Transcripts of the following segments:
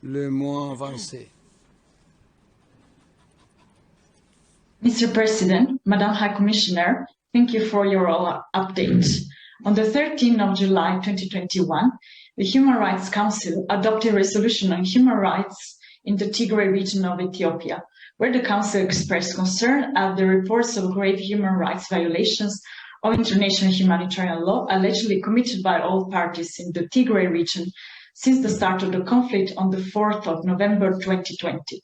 le moins avancé. Mr. President, Madam High Commissioner, thank you for your update. On the 13th of July 2021, the Human Rights Council adopted a resolution on human rights in the Tigray region of Ethiopia, where the Council expressed concern at the reports of grave human rights violations of international humanitarian law allegedly committed by all parties in the Tigray region since the start of the conflict on the 4th of November 2020.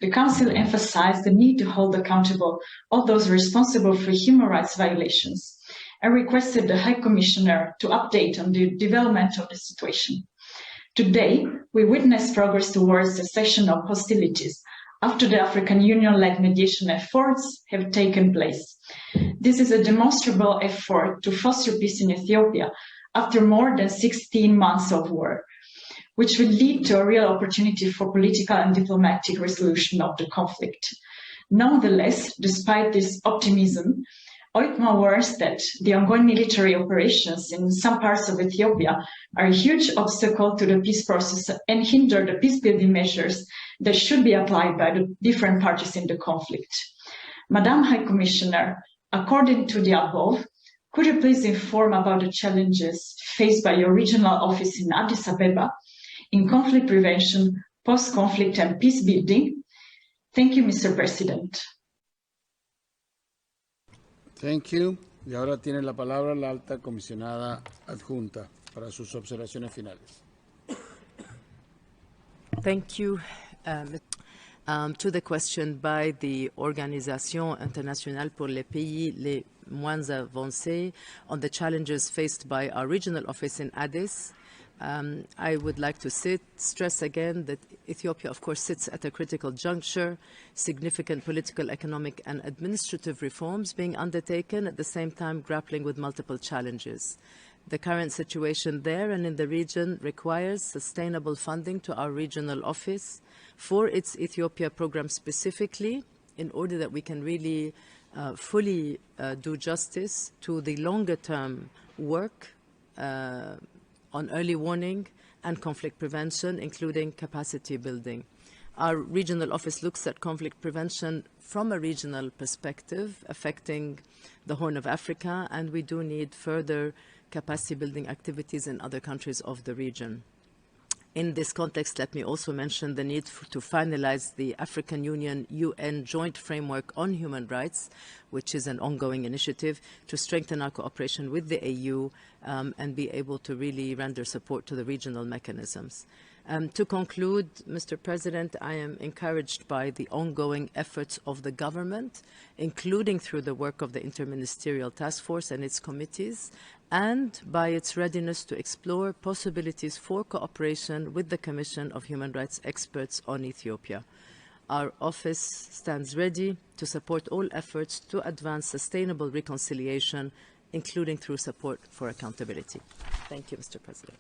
The Council emphasized the need to hold accountable all those responsible for human rights violations and requested the High Commissioner to update on the development of the situation. Today, we witness progress towards the cessation of hostilities after the African Union-led mediation efforts have taken place. This is a demonstrable effort to foster peace in Ethiopia after more than 16 months of war, which will lead to a real opportunity for political and diplomatic resolution of the conflict. Nonetheless, despite this optimism, OIPMA warns that the ongoing military operations in some parts of Ethiopia are a huge obstacle to the peace process and hinder the peace-building measures that should be applied by the different parties in the conflict. Madam High Commissioner, according to the above, could you please inform about the challenges faced by your regional office in Addis Ababa in conflict prevention, post-conflict and peace building? Thank you, Mr. President. Thank you. Y ahora tiene la palabra la alta comisionada adjunta para sus observaciones finales. Thank you. To the question by the Organisation Internationale pour les Pays les Moins Avancés on the challenges faced by our regional office in Addis, I would like to stress again that Ethiopia, of course, sits at a critical juncture, significant political, economic, and administrative reforms being undertaken, at the same time grappling with multiple challenges. The current situation there and in the region requires sustainable funding to our regional office for its Ethiopia program specifically, in order that we can really fully do justice to the longer-term work on early warning and conflict prevention, including capacity building. Our regional office looks at conflict prevention from a regional perspective, affecting the Horn of Africa, and we do need further capacity building activities in other countries of the region. In this context, let me also mention the need to finalize the African Union-UN Joint Framework on Human Rights, which is an ongoing initiative to strengthen our cooperation with the AU and be able to really render support to the regional mechanisms. To conclude, Mr. President, I am encouraged by the ongoing efforts of the government, including through the work of the Interministerial Task Force and its committees, and by its readiness to explore possibilities for cooperation with the Commission of Human Rights Experts on Ethiopia. Our office stands ready to support all efforts to advance sustainable reconciliation, including through support for accountability. Thank you, Mr. President.